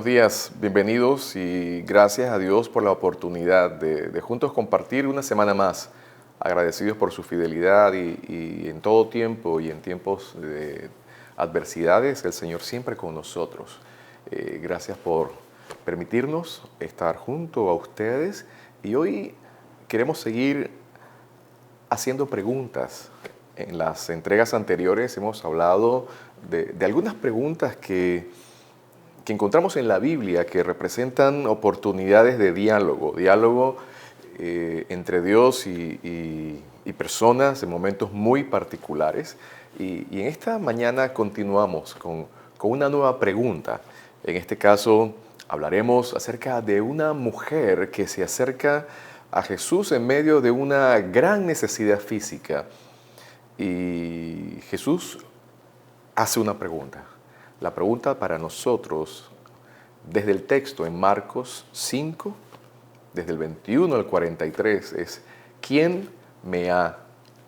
días, bienvenidos y gracias a Dios por la oportunidad de juntos compartir una semana más. Agradecidos por su fidelidad y en todo tiempo y en tiempos de adversidades, el Señor siempre con nosotros. Gracias por permitirnos estar junto a ustedes y hoy queremos seguir haciendo preguntas. En las entregas anteriores hemos hablado de algunas preguntas que encontramos en la Biblia que representan oportunidades de diálogo entre Dios y personas en momentos muy particulares. Y en esta mañana continuamos con una nueva pregunta. En este caso hablaremos acerca de una mujer que se acerca a Jesús en medio de una gran necesidad física. Y Jesús hace una pregunta. La pregunta para nosotros, desde el texto en Marcos 5, desde el 21 al 43, es: ¿quién me ha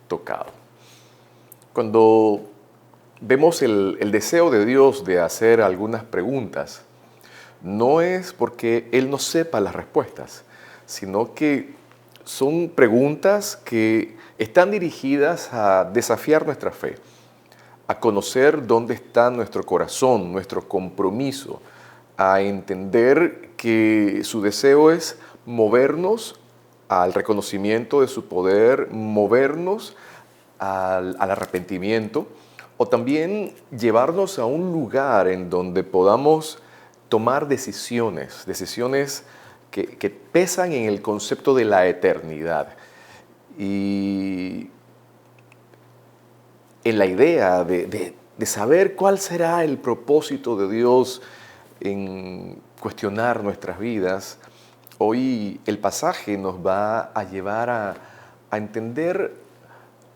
tocado? Cuando vemos el deseo de Dios de hacer algunas preguntas, no es porque Él no sepa las respuestas, sino que son preguntas que están dirigidas a desafiar nuestra fe, a conocer dónde está nuestro corazón, nuestro compromiso, a entender que su deseo es movernos al reconocimiento de su poder, movernos al arrepentimiento, o también llevarnos a un lugar en donde podamos tomar decisiones que pesan en el concepto de la eternidad. Y en la idea de saber cuál será el propósito de Dios en cuestionar nuestras vidas, hoy el pasaje nos va a llevar a entender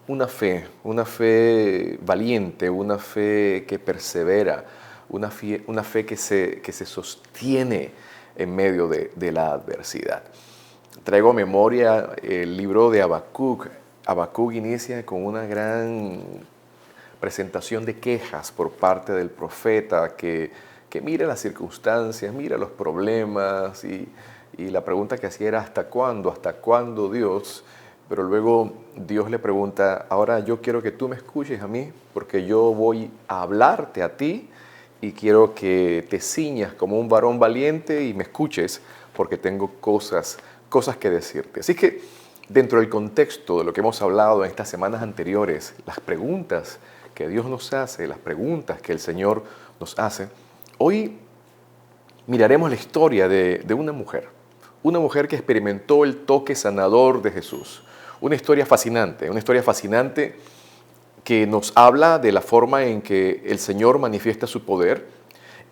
una fe valiente, una fe que persevera, una fe que se sostiene en medio de la adversidad. Traigo a memoria el libro de Habacuc. Habacuc inicia con una gran presentación de quejas por parte del profeta que mira las circunstancias, mira los problemas y la pregunta que hacía era ¿hasta cuándo? ¿Hasta cuándo, Dios? Pero luego Dios le pregunta: ahora yo quiero que tú me escuches a mí porque yo voy a hablarte a ti y quiero que te ciñas como un varón valiente y me escuches porque tengo cosas que decirte. Así que dentro del contexto de lo que hemos hablado en estas semanas anteriores, las preguntas que Dios nos hace, las preguntas que el Señor nos hace, hoy miraremos la historia de una mujer que experimentó el toque sanador de Jesús. Una historia fascinante que nos habla de la forma en que el Señor manifiesta su poder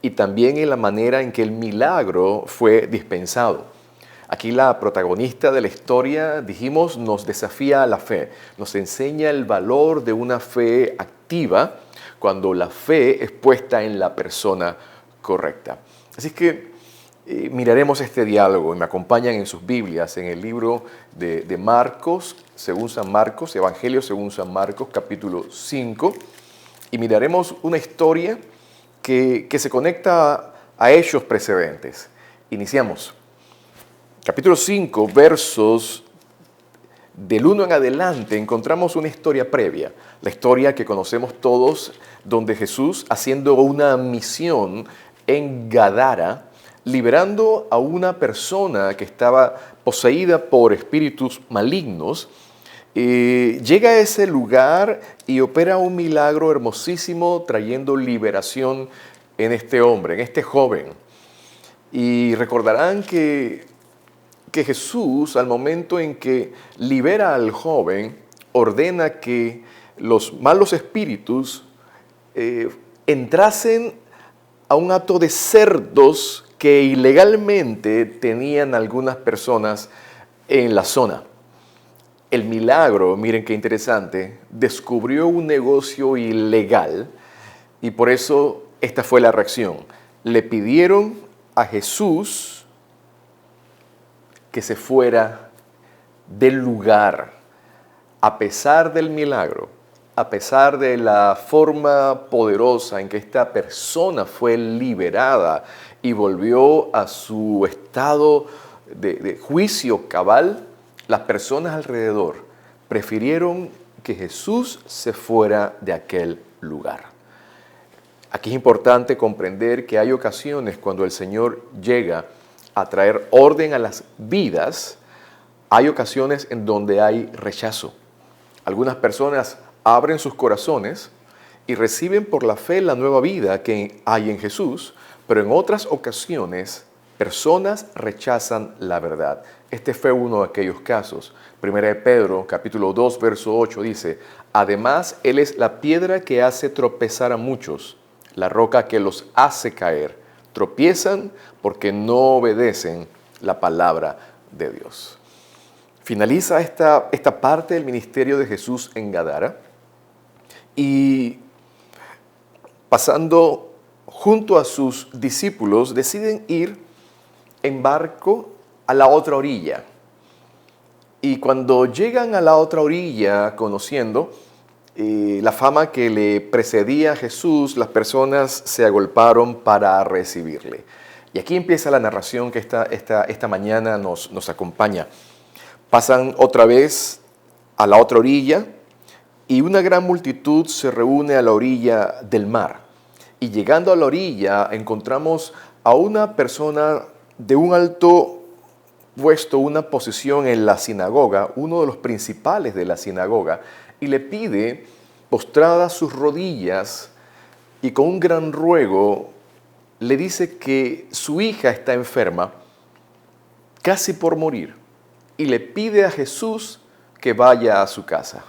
y también en la manera en que el milagro fue dispensado. Aquí la protagonista de la historia, dijimos, nos desafía a la fe, nos enseña el valor de una fe activa cuando la fe es puesta en la persona correcta. Así que miraremos este diálogo y me acompañan en sus Biblias, en el libro de Marcos, según San Marcos, Evangelio según San Marcos, capítulo 5, y miraremos una historia que se conecta a hechos precedentes. Iniciamos. Capítulo 5, versos del 1 en adelante, encontramos una historia previa, la historia que conocemos todos, donde Jesús, haciendo una misión en Gadara, liberando a una persona que estaba poseída por espíritus malignos, llega a ese lugar y opera un milagro hermosísimo, trayendo liberación en este hombre, en este joven. Y recordarán que Jesús, al momento en que libera al joven, ordena que los malos espíritus entrasen a un hato de cerdos que ilegalmente tenían algunas personas en la zona. El milagro, miren qué interesante, descubrió un negocio ilegal y por eso esta fue la reacción. Le pidieron a Jesús que se fuera del lugar. A pesar del milagro, a pesar de la forma poderosa en que esta persona fue liberada y volvió a su estado de juicio cabal, las personas alrededor prefirieron que Jesús se fuera de aquel lugar. Aquí es importante comprender que hay ocasiones cuando el Señor llega a traer orden a las vidas, hay ocasiones en donde hay rechazo. Algunas personas abren sus corazones y reciben por la fe la nueva vida que hay en Jesús, pero en otras ocasiones personas rechazan la verdad. Este fue uno de aquellos casos. Primera de Pedro, capítulo 2, verso 8 dice, además, Él es la piedra que hace tropezar a muchos, la roca que los hace caer. Tropiezan porque no obedecen la palabra de Dios. Finaliza esta parte del ministerio de Jesús en Gadara y pasando junto a sus discípulos deciden ir en barco a la otra orilla. Y cuando llegan a la otra orilla, conociendo la fama que le precedía a Jesús, las personas se agolparon para recibirle. Y aquí empieza la narración que esta mañana nos acompaña. Pasan otra vez a la otra orilla y una gran multitud se reúne a la orilla del mar. Y llegando a la orilla encontramos a una persona de un alto puesto, una posición en la sinagoga, uno de los principales de la sinagoga, y le pide, postradas sus rodillas y con un gran ruego, le dice que su hija está enferma, casi por morir, y le pide a Jesús que vaya a su casa,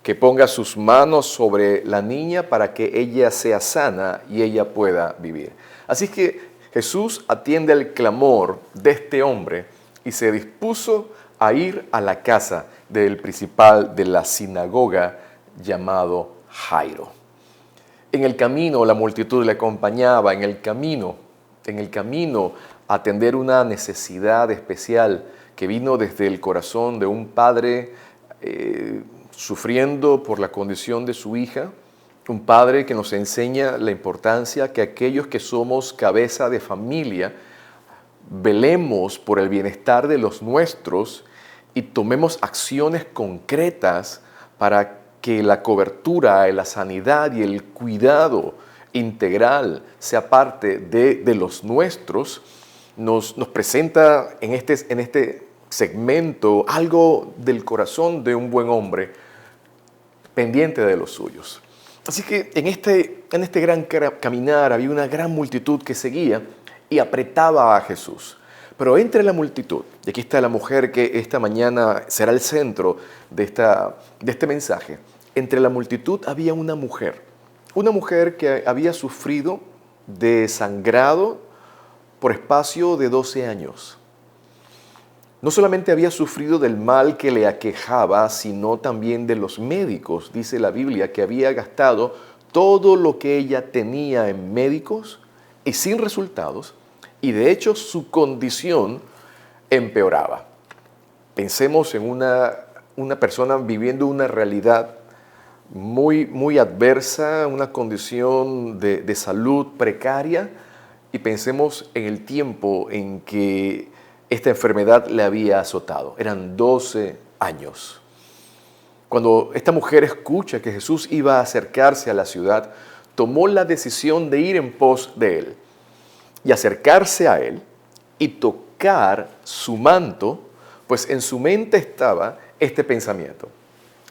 que ponga sus manos sobre la niña para que ella sea sana y ella pueda vivir. Así que Jesús atiende el clamor de este hombre y se dispuso a ir a la casa del principal de la sinagoga llamado Jairo. En el camino la multitud le acompañaba, en el camino a atender una necesidad especial que vino desde el corazón de un padre sufriendo por la condición de su hija, un padre que nos enseña la importancia que aquellos que somos cabeza de familia velemos por el bienestar de los nuestros y tomemos acciones concretas para que la cobertura, la sanidad y el cuidado integral sea parte de los nuestros. Nos presenta en este segmento algo del corazón de un buen hombre pendiente de los suyos. Así que en este gran caminar había una gran multitud que seguía y apretaba a Jesús. Pero entre la multitud, y aquí está la mujer que esta mañana será el centro de este mensaje, entre la multitud había una mujer que había sufrido de sangrado por espacio de 12 años. No solamente había sufrido del mal que le aquejaba, sino también de los médicos. Dice la Biblia que había gastado todo lo que ella tenía en médicos y sin resultados, y de hecho su condición empeoraba. Pensemos en una persona viviendo una realidad muy, muy adversa, una condición de salud precaria, y pensemos en el tiempo en que esta enfermedad le había azotado. Eran 12 años. Cuando esta mujer escucha que Jesús iba a acercarse a la ciudad, tomó la decisión de ir en pos de él y acercarse a él y tocar su manto, pues en su mente estaba este pensamiento: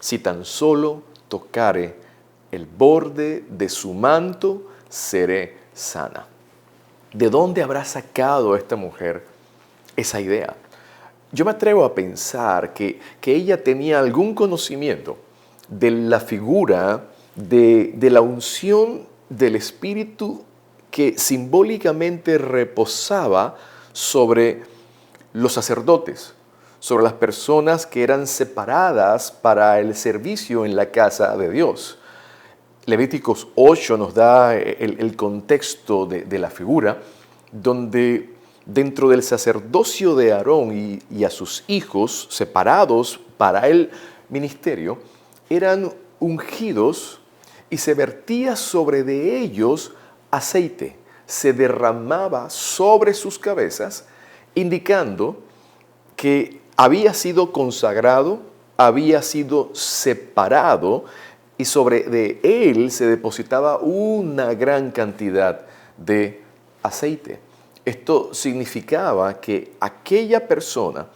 si tan solo tocare el borde de su manto, seré sana. ¿De dónde habrá sacado esta mujer esa idea? Yo me atrevo a pensar que ella tenía algún conocimiento de la figura de la unción del Espíritu que simbólicamente reposaba sobre los sacerdotes, sobre las personas que eran separadas para el servicio en la casa de Dios. Levíticos 8 nos da el contexto de la figura, donde dentro del sacerdocio de Aarón y a sus hijos separados para el ministerio, eran ungidos y se vertía sobre de ellos aceite, se derramaba sobre sus cabezas, indicando que había sido consagrado, había sido separado y sobre de él se depositaba una gran cantidad de aceite. Esto significaba que aquella persona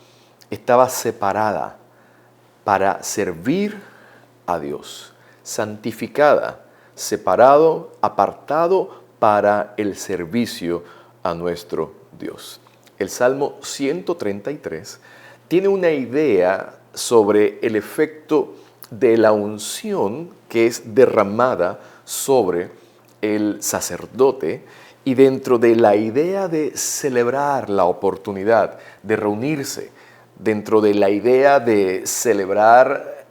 estaba separada para servir a Dios, santificada, separado, apartado para el servicio a nuestro Dios. El Salmo 133 tiene una idea sobre el efecto de la unción que es derramada sobre el sacerdote y dentro de la idea de celebrar la oportunidad de reunirse, dentro de la idea de celebrar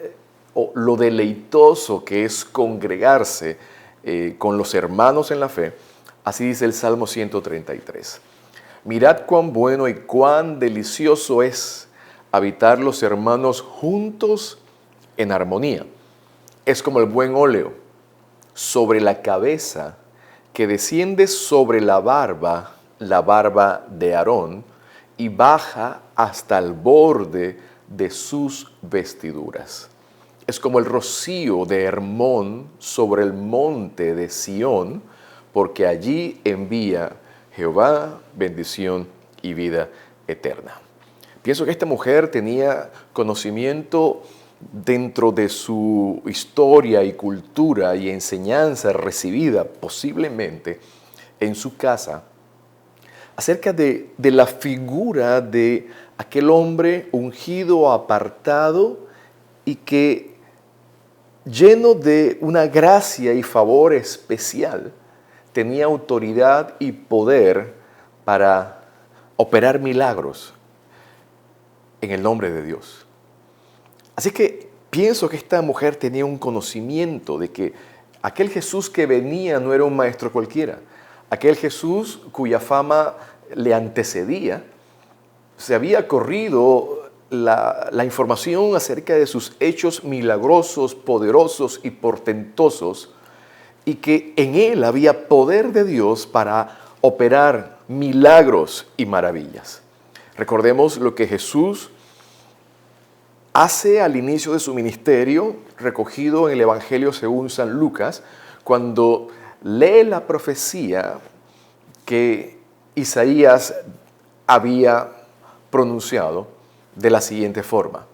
lo deleitoso que es congregarse con los hermanos en la fe, así dice el Salmo 133. Mirad cuán bueno y cuán delicioso es habitar los hermanos juntos en armonía. Es como el buen óleo sobre la cabeza que desciende sobre la barba de Aarón, y baja hasta el borde de sus vestiduras. Es como el rocío de Hermón sobre el monte de Sión, porque allí envía Jehová bendición y vida eterna. Pienso que esta mujer tenía conocimiento dentro de su historia y cultura y enseñanza recibida posiblemente en su casa acerca de la figura de aquel hombre ungido, apartado y que lleno de una gracia y favor especial tenía autoridad y poder para operar milagros en el nombre de Dios. Así que pienso que esta mujer tenía un conocimiento de que aquel Jesús que venía no era un maestro cualquiera. Aquel Jesús cuya fama le antecedía, se había corrido la información acerca de sus hechos milagrosos, poderosos y portentosos, y que en él había poder de Dios para operar milagros y maravillas. Recordemos lo que Jesús hace al inicio de su ministerio, recogido en el Evangelio según San Lucas, cuando lee la profecía que Isaías había pronunciado de la siguiente forma: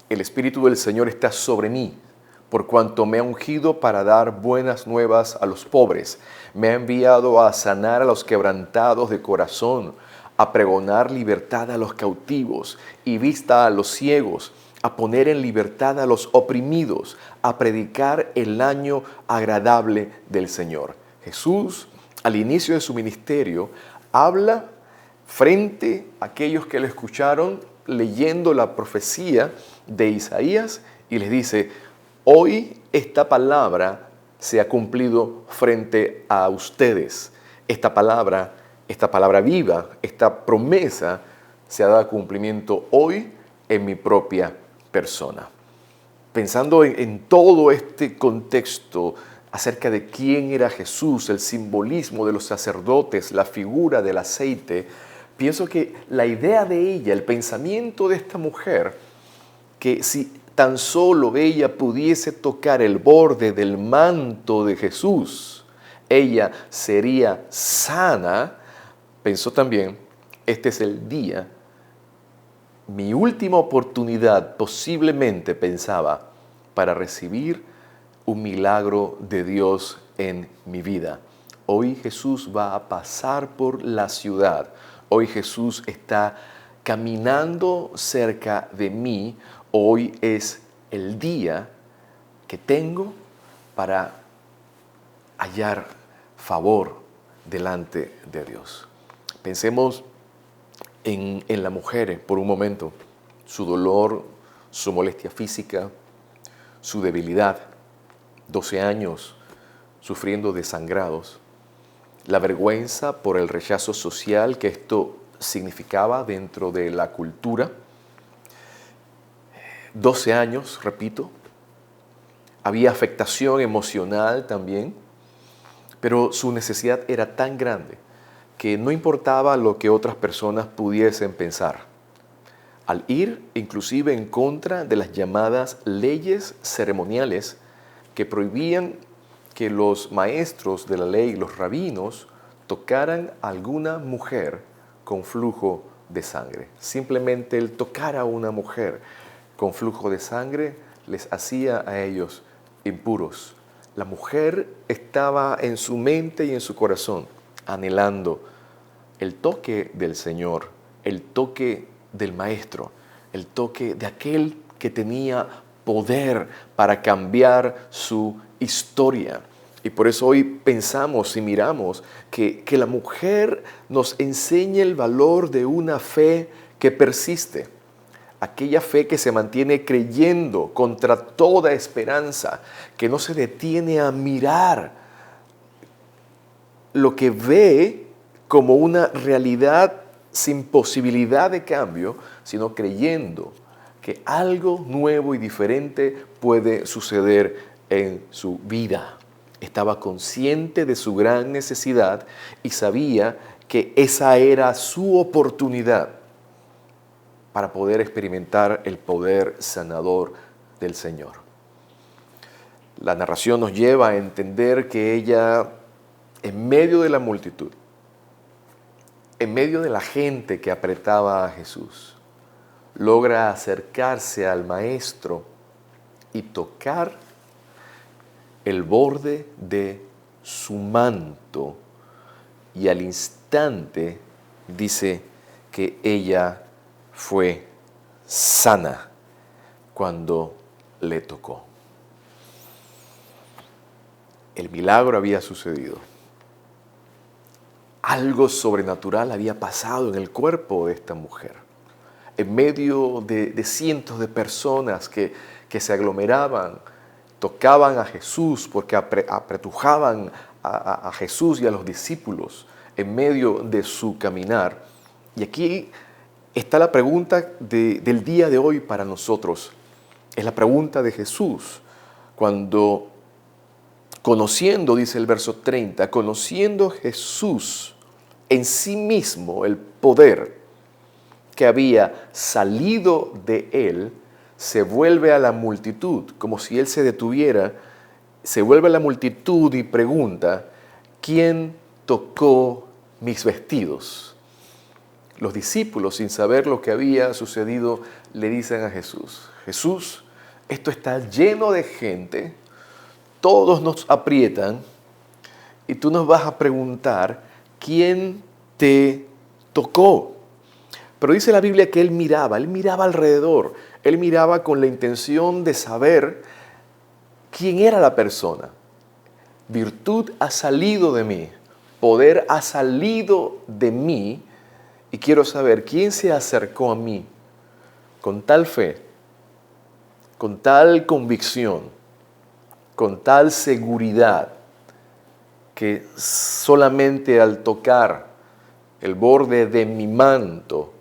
el Espíritu del Señor está sobre mí, por cuanto me ha ungido para dar buenas nuevas a los pobres. Me ha enviado a sanar a los quebrantados de corazón, a pregonar libertad a los cautivos y vista a los ciegos, a poner en libertad a los oprimidos, a predicar el año agradable del Señor. Jesús, al inicio de su ministerio, habla frente a aquellos que le escucharon leyendo la profecía de Isaías y les dice: hoy esta palabra se ha cumplido frente a ustedes. Esta palabra viva, esta promesa se ha dado cumplimiento hoy en mi propia persona. Pensando en todo este contexto acerca de quién era Jesús, el simbolismo de los sacerdotes, la figura del aceite, pienso que la idea de ella, el pensamiento de esta mujer, que si tan solo ella pudiese tocar el borde del manto de Jesús, ella sería sana, pensó también: este es el día, mi última oportunidad, posiblemente pensaba, para recibir un milagro de Dios en mi vida. Hoy Jesús va a pasar por la ciudad. Hoy Jesús está caminando cerca de mí. Hoy es el día que tengo para hallar favor delante de Dios. Pensemos en la mujer por un momento, su dolor, su molestia física, su debilidad, 12 años sufriendo de sangrados, la vergüenza por el rechazo social que esto significaba dentro de la cultura, 12 años, repito, había afectación emocional también, pero su necesidad era tan grande que no importaba lo que otras personas pudiesen pensar. Al ir inclusive en contra de las llamadas leyes ceremoniales que prohibían que los maestros de la ley, los rabinos, tocaran a alguna mujer con flujo de sangre. Simplemente el tocar a una mujer con flujo de sangre les hacía a ellos impuros. La mujer estaba en su mente y en su corazón anhelando el toque del Señor, el toque del Maestro, el toque de aquel que tenía poder para cambiar su historia. Y por eso hoy pensamos y miramos que la mujer nos enseña el valor de una fe que persiste. Aquella fe que se mantiene creyendo contra toda esperanza, que no se detiene a mirar lo que ve como una realidad sin posibilidad de cambio, sino creyendo que algo nuevo y diferente puede suceder en su vida. Estaba consciente de su gran necesidad y sabía que esa era su oportunidad para poder experimentar el poder sanador del Señor. La narración nos lleva a entender que ella, en medio de la multitud, en medio de la gente que apretaba a Jesús, logra acercarse al Maestro y tocar el borde de su manto, y al instante dice que ella fue sana cuando le tocó. El milagro había sucedido. Algo sobrenatural había pasado en el cuerpo de esta mujer. En medio de cientos de personas que se aglomeraban, tocaban a Jesús porque apretujaban a Jesús y a los discípulos en medio de su caminar. Y aquí está la pregunta del día de hoy para nosotros. Es la pregunta de Jesús cuando, conociendo, dice el verso 30, conociendo Jesús en sí mismo el poder que había salido de él, se vuelve a la multitud, como si él se detuviera, se vuelve a la multitud y pregunta: ¿quién tocó mis vestidos? Los discípulos, sin saber lo que había sucedido, le dicen a Jesús: Jesús, esto está lleno de gente, todos nos aprietan y tú nos vas a preguntar ¿quién te tocó? Pero dice la Biblia que él miraba alrededor, él miraba con la intención de saber quién era la persona. Virtud ha salido de mí, poder ha salido de mí, y quiero saber quién se acercó a mí con tal fe, con tal convicción, con tal seguridad, que solamente al tocar el borde de mi manto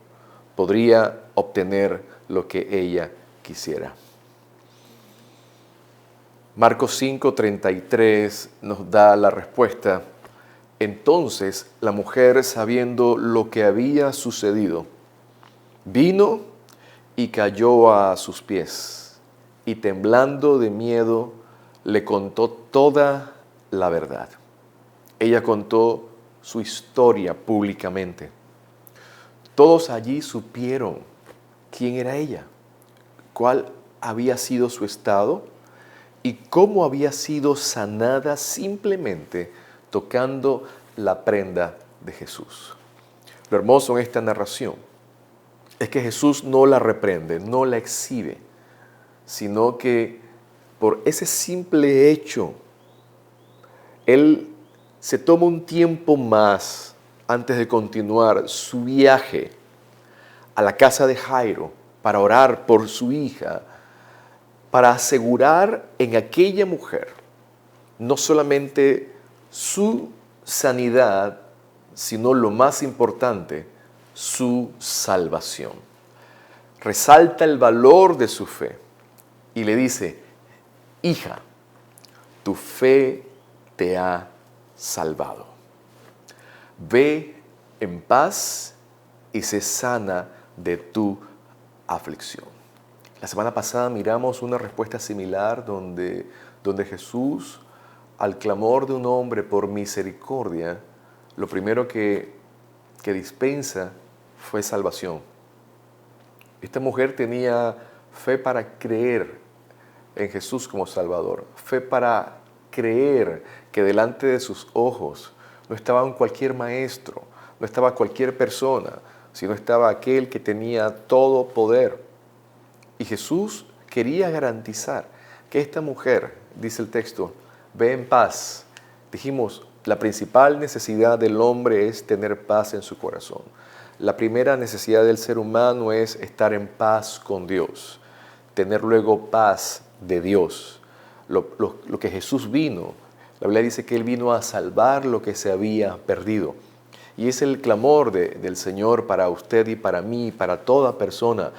podría obtener lo que ella quisiera. Marcos 5:33 nos da la respuesta. Entonces la mujer, sabiendo lo que había sucedido, vino y cayó a sus pies, y temblando de miedo le contó toda la verdad. Ella contó su historia públicamente. Todos allí supieron quién era ella, cuál había sido su estado y cómo había sido sanada simplemente tocando la prenda de Jesús. Lo hermoso en esta narración es que Jesús no la reprende, no la exhibe, sino que por ese simple hecho, Él se toma un tiempo más antes de continuar su viaje a la casa de Jairo para orar por su hija, para asegurar en aquella mujer no solamente su sanidad, sino lo más importante, su salvación. Resalta el valor de su fe y le dice: hija, tu fe te ha salvado. Ve en paz y sé sana de tu aflicción. La semana pasada miramos una respuesta similar donde Jesús, al clamor de un hombre por misericordia, lo primero que dispensa fue salvación. Esta mujer tenía fe para creer en Jesús como Salvador, fe para creer que delante de sus ojos no estaba cualquier maestro, no estaba cualquier persona, sino estaba aquel que tenía todo poder. Y Jesús quería garantizar que esta mujer, dice el texto, ve en paz. Dijimos, la principal necesidad del hombre es tener paz en su corazón. La primera necesidad del ser humano es estar en paz con Dios, tener luego paz de Dios. Lo que Jesús vino, la Biblia dice que Él vino a salvar lo que se había perdido. Y es el clamor del Señor para usted y para mí, para toda persona.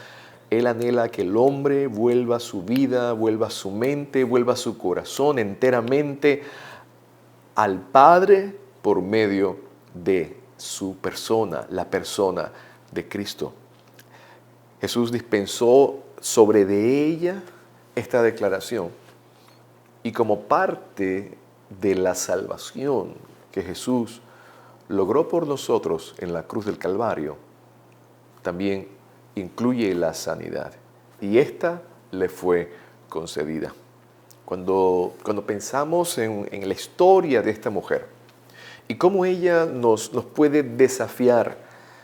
Él anhela que el hombre vuelva su vida, vuelva su mente, vuelva su corazón enteramente al Padre por medio de su persona, la persona de Cristo. Jesús dispensó sobre de ella esta declaración y como parte de la salvación que Jesús logró por nosotros en la cruz del Calvario, también incluye la sanidad y esta le fue concedida. Cuando pensamos en la historia de esta mujer y cómo ella nos puede desafiar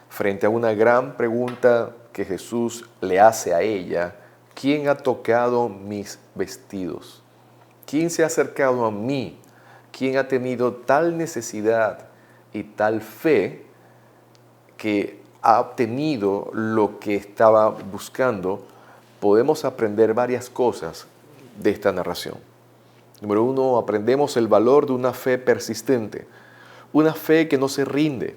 frente a una gran pregunta que Jesús le hace a ella: ¿quién ha tocado mis vestidos? ¿Quién se ha acercado a mí? ¿Quién ha tenido tal necesidad y tal fe que ha obtenido lo que estaba buscando? Podemos aprender varias cosas de esta narración. Número 1, aprendemos el valor de una fe persistente, una fe que no se rinde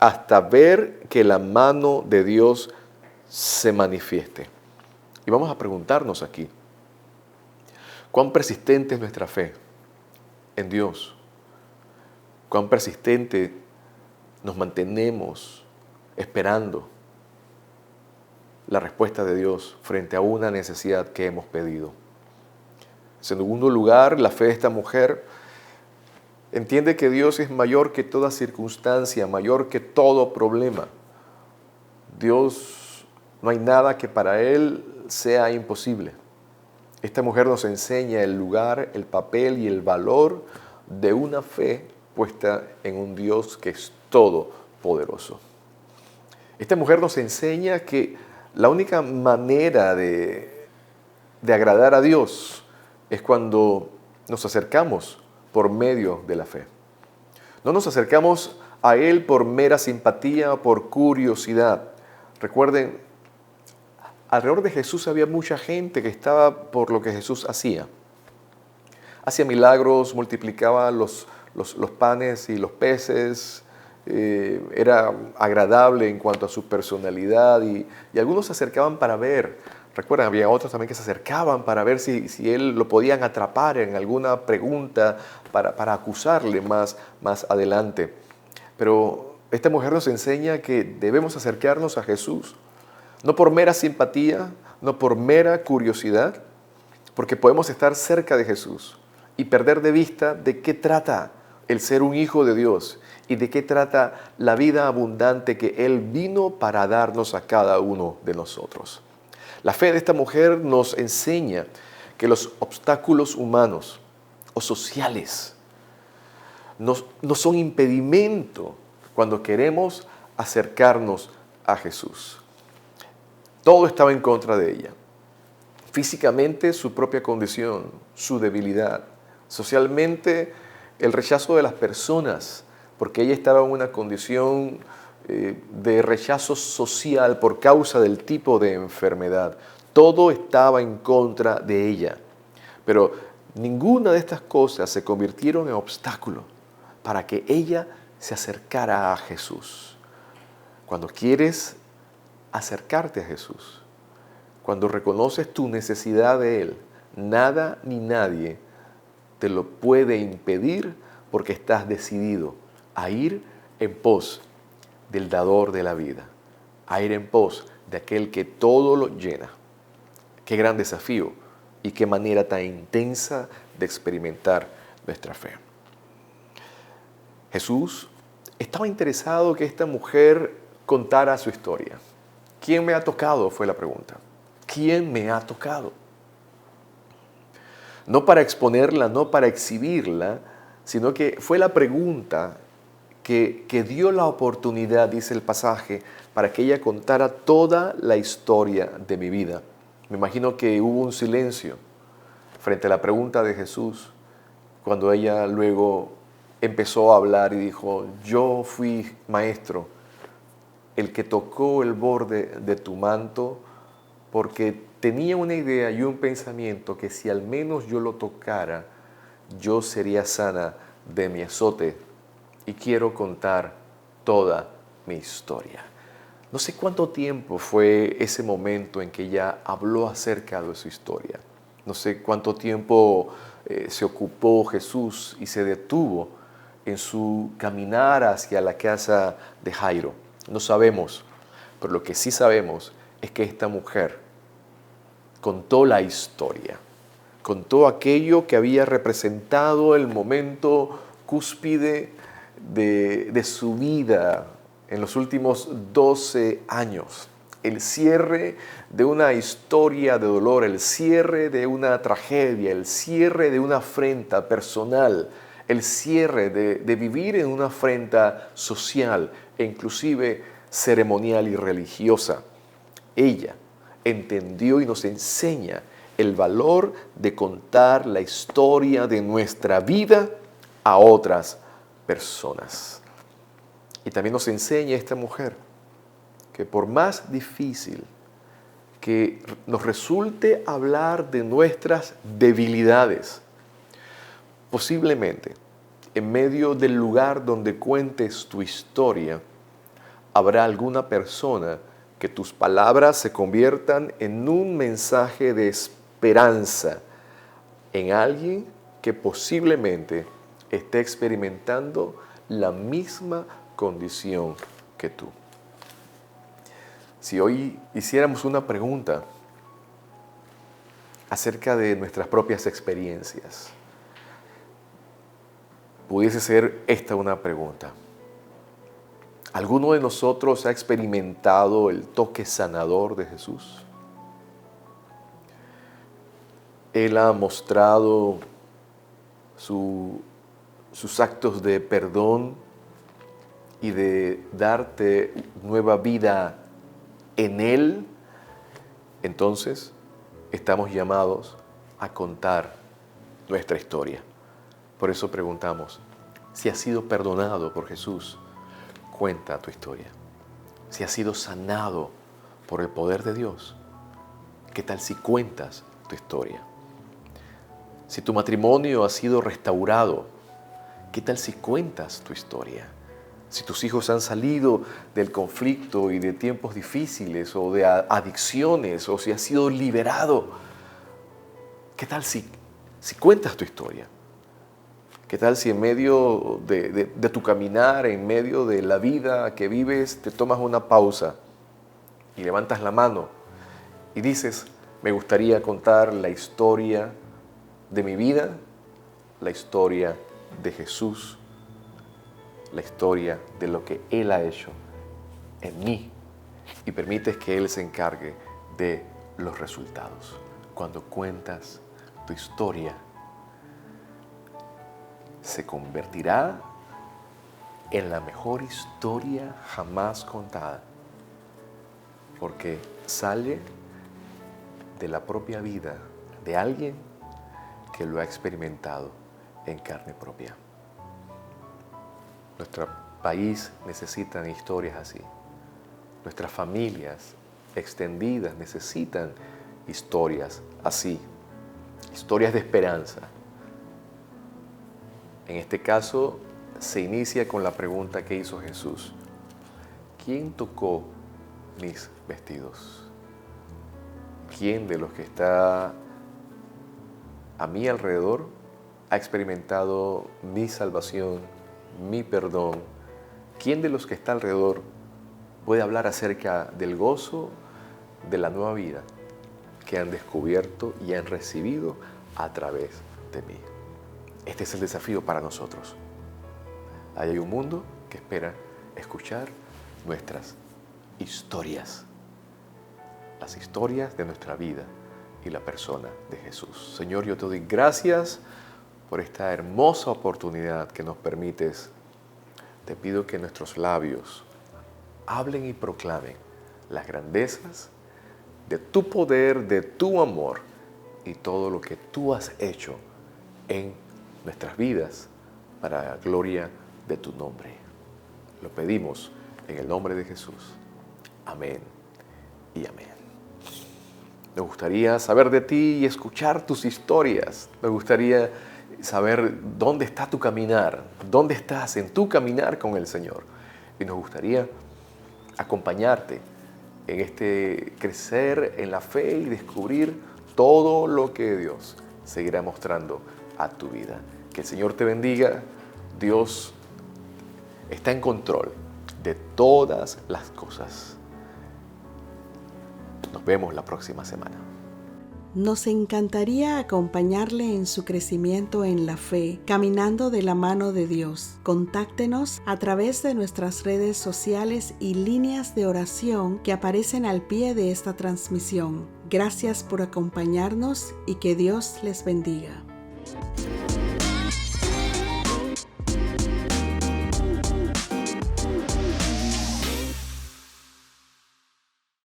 hasta ver que la mano de Dios se manifieste. Y vamos a preguntarnos aquí, ¿cuán persistente es nuestra fe en Dios? ¿Cuán persistente nos mantenemos esperando la respuesta de Dios frente a una necesidad que hemos pedido? En segundo lugar, la fe de esta mujer entiende que Dios es mayor que toda circunstancia, mayor que todo problema. Dios, no hay nada que para Él sea imposible. Esta mujer nos enseña el lugar, el papel y el valor de una fe puesta en un Dios que es todopoderoso. Esta mujer nos enseña que la única manera de agradar a Dios es cuando nos acercamos por medio de la fe. No nos acercamos a Él por mera simpatía o por curiosidad. Recuerden, alrededor de Jesús había mucha gente que estaba por lo que Jesús hacía. Hacía milagros, multiplicaba los panes y los peces, era agradable en cuanto a su personalidad y algunos se acercaban para ver. Recuerden, había otros también que se acercaban para ver si él lo podían atrapar en alguna pregunta para acusarle más adelante. Pero esta mujer nos enseña que debemos acercarnos a Jesús, no por mera simpatía, no por mera curiosidad, porque podemos estar cerca de Jesús y perder de vista de qué trata el ser un hijo de Dios y de qué trata la vida abundante que Él vino para darnos a cada uno de nosotros. La fe de esta mujer nos enseña que los obstáculos humanos o sociales no son impedimento cuando queremos acercarnos a Jesús. Todo estaba en contra de ella. Físicamente, su propia condición, su debilidad. Socialmente, el rechazo de las personas, porque ella estaba en una condición de rechazo social por causa del tipo de enfermedad. Todo estaba en contra de ella. Pero ninguna de estas cosas se convirtieron en obstáculo para que ella se acercara a Jesús. Cuando quieres acercarte a Jesús, cuando reconoces tu necesidad de Él, nada ni nadie te lo puede impedir porque estás decidido a ir en pos del dador de la vida, a ir en pos de aquel que todo lo llena. Qué gran desafío y qué manera tan intensa de experimentar nuestra fe. Jesús estaba interesado que esta mujer contara su historia. ¿Quién me ha tocado?, fue la pregunta. ¿Quién me ha tocado? No para exponerla, no para exhibirla, sino que fue la pregunta que dio la oportunidad, dice el pasaje, para que ella contara toda la historia de mi vida. Me imagino que hubo un silencio frente a la pregunta de Jesús, cuando ella luego empezó a hablar y dijo: yo fui, maestro, el que tocó el borde de tu manto, porque tenía una idea y un pensamiento que si al menos yo lo tocara, yo sería sana de mi azote, y quiero contar toda mi historia. No sé cuánto tiempo fue ese momento en que ella habló acerca de su historia. No sé cuánto tiempo se ocupó Jesús y se detuvo en su caminar hacia la casa de Jairo. No sabemos, pero lo que sí sabemos es que esta mujer contó la historia, contó aquello que había representado el momento cúspide de su vida en los últimos 12 años. El cierre de una historia de dolor, el cierre de una tragedia, el cierre de una afrenta personal, el cierre de vivir en una afrenta social e inclusive ceremonial y religiosa. Ella entendió y nos enseña el valor de contar la historia de nuestra vida a otras personas. Y también nos enseña esta mujer que por más difícil que nos resulte hablar de nuestras debilidades, posiblemente en medio del lugar donde cuentes tu historia, habrá alguna persona que tus palabras se conviertan en un mensaje de esperanza en alguien que posiblemente esté experimentando la misma condición que tú. Si hoy hiciéramos una pregunta acerca de nuestras propias experiencias, pudiese ser esta una pregunta: ¿alguno de nosotros ha experimentado el toque sanador de Jesús? Él ha mostrado sus actos de perdón y de darte nueva vida en Él. Entonces, estamos llamados a contar nuestra historia. Por eso preguntamos: si has sido perdonado por Jesús, cuenta tu historia. Si has sido sanado por el poder de Dios, ¿qué tal si cuentas tu historia? Si tu matrimonio ha sido restaurado, ¿qué tal si cuentas tu historia? Si tus hijos han salido del conflicto y de tiempos difíciles o de adicciones, o si has sido liberado, ¿qué tal si cuentas tu historia? ¿Qué tal si en medio de tu caminar, en medio de la vida que vives, te tomas una pausa y levantas la mano y dices: me gustaría contar la historia de mi vida, la historia de Jesús, la historia de lo que Él ha hecho en mí, y permites que Él se encargue de los resultados? Cuando cuentas tu historia, se convertirá en la mejor historia jamás contada, porque sale de la propia vida de alguien que lo ha experimentado en carne propia. Nuestro país necesita historias así. Nuestras familias extendidas necesitan historias así, historias de esperanza. En este caso, se inicia con la pregunta que hizo Jesús: ¿quién tocó mis vestidos? ¿Quién de los que está a mi alrededor ha experimentado mi salvación, mi perdón, ¿quién de los que está alrededor puede hablar acerca del gozo de la nueva vida que han descubierto y han recibido a través de mí? Este es el desafío para nosotros. Ahí hay un mundo que espera escuchar nuestras historias, las historias de nuestra vida y la persona de Jesús. Señor, yo te doy gracias por esta hermosa oportunidad que nos permites. Te pido que nuestros labios hablen y proclamen las grandezas de tu poder, de tu amor y todo lo que tú has hecho en nuestras vidas para la gloria de tu nombre. Lo pedimos en el nombre de Jesús. Amén y amén. Me gustaría saber de ti y escuchar tus historias. Me gustaría saber dónde está tu caminar, dónde estás en tu caminar con el Señor. Y nos gustaría acompañarte en este crecer en la fe y descubrir todo lo que Dios seguirá mostrando a tu vida. Que el Señor te bendiga. Dios está en control de todas las cosas. Nos vemos la próxima semana. Nos encantaría acompañarle en su crecimiento en la fe, caminando de la mano de Dios. Contáctenos a través de nuestras redes sociales y líneas de oración que aparecen al pie de esta transmisión. Gracias por acompañarnos y que Dios les bendiga.